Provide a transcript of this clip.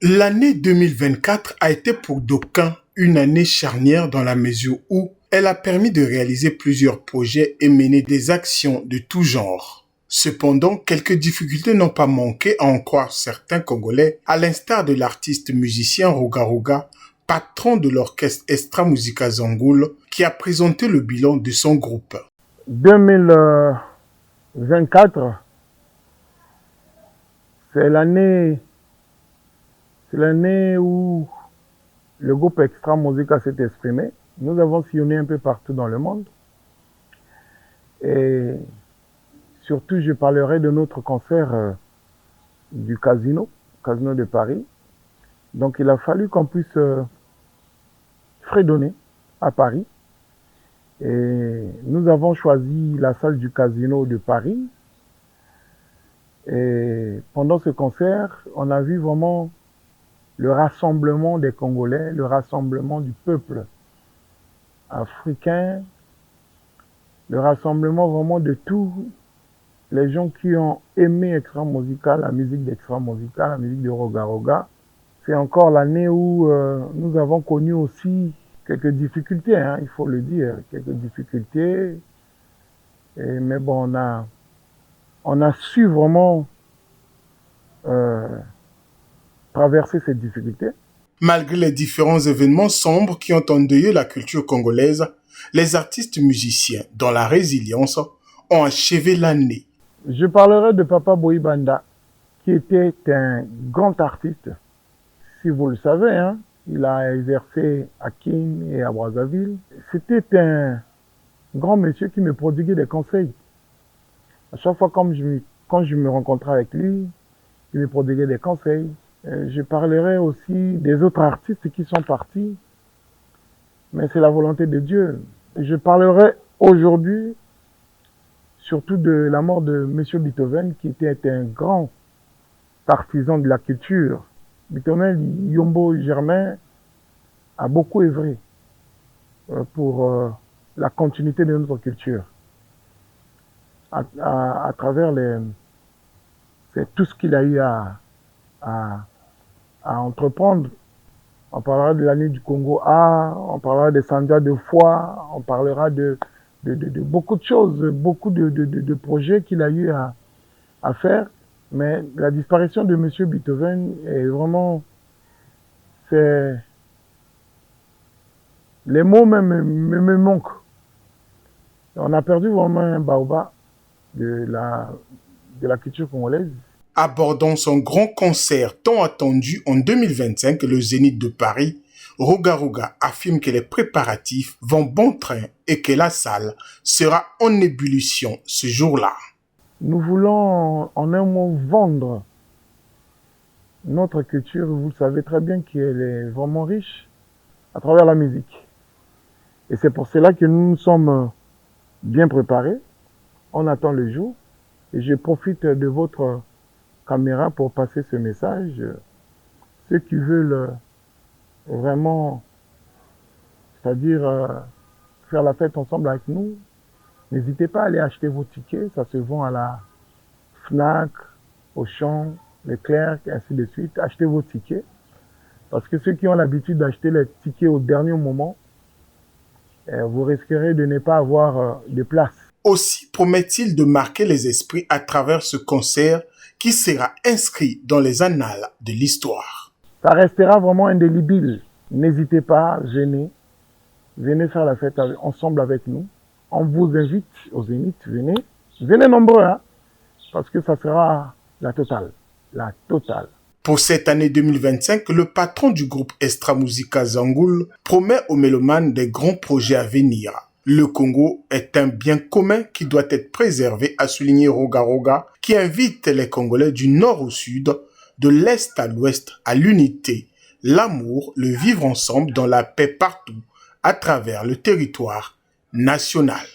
L'année 2024 a été pour d'aucuns une année charnière dans la mesure où elle a permis de réaliser plusieurs projets et mener des actions de tout genre. Cependant, quelques difficultés n'ont pas manqué à en croire certains Congolais, à l'instar de l'artiste musicien Ruga Ruga, patron de l'orchestre Extra Musica Zangoul, qui a présenté le bilan de son groupe. 2024, c'est l'année où le groupe Extra Musica s'est exprimé. Nous avons sillonné un peu partout dans le monde. Et surtout, je parlerai de notre concert du Casino de Paris. Donc, il a fallu qu'on puisse fredonner à Paris. Et nous avons choisi la salle du Casino de Paris. Et pendant ce concert, on a vu vraiment le rassemblement des Congolais, le rassemblement du peuple africain, le rassemblement vraiment de tous les gens qui ont aimé Extra Musica, la musique d'Extra Musica, la musique de Ruga Ruga. C'est encore l'année où nous avons connu aussi quelques difficultés, hein, il faut le dire, quelques difficultés. Mais bon, on a su vraiment traverser ces difficultés. Malgré les différents événements sombres qui ont endeuillé la culture congolaise, les artistes musiciens, dans la résilience, ont achevé l'année. Je parlerai de Papa Boy Banda, qui était un grand artiste. Si vous le savez, hein, il a exercé à Kin et à Brazzaville. C'était un grand monsieur qui me prodiguait des conseils. À chaque fois quand je me rencontrais avec lui, il me prodiguait des conseils. Je parlerai aussi des autres artistes qui sont partis, mais c'est la volonté de Dieu. Je parlerai aujourd'hui surtout de la mort de M. Beethoven, qui était un grand partisan de la culture. Beethoven, Yombo Germain, a beaucoup œuvré pour la continuité de notre culture. À travers c'est tout ce qu'il a eu à entreprendre. On parlera de la nuit du Congo A, on parlera des Sandia de foi, on parlera de beaucoup de choses, beaucoup de projets qu'il a eu à faire. Mais la disparition de M. Beethoven est vraiment... Les mots me manquent. On a perdu vraiment un baobab de la culture congolaise. Abordant son grand concert tant attendu en 2025, le Zénith de Paris, Ruga Ruga affirme que les préparatifs vont bon train et que la salle sera en ébullition ce jour-là. Nous voulons en un mot vendre notre culture, vous le savez très bien qu'elle est vraiment riche à travers la musique. Et c'est pour cela que nous nous sommes bien préparés. On attend le jour et je profite de votre caméra pour passer ce message. Ceux qui veulent vraiment, c'est-à-dire faire la fête ensemble avec nous, n'hésitez pas à aller acheter vos tickets. Ça se vend à la Fnac, Auchan, Leclerc, ainsi de suite. Achetez vos tickets. Parce que ceux qui ont l'habitude d'acheter les tickets au dernier moment, vous risquerez de ne pas avoir de place. Aussi promet-il de marquer les esprits à travers ce concert qui sera inscrit dans les annales de l'histoire. Ça restera vraiment indélébile. N'hésitez pas, venez faire la fête ensemble avec nous. On vous invite au Zénith, venez nombreux, hein, parce que ça sera la totale. Pour cette année 2025, le patron du groupe Extra Musica Zangoul promet aux mélomanes des grands projets à venir. Le Congo est un bien commun qui doit être préservé, a souligné Ruga Ruga, qui invite les Congolais du nord au sud, de l'est à l'ouest, à l'unité, l'amour, le vivre ensemble dans la paix partout, à travers le territoire national.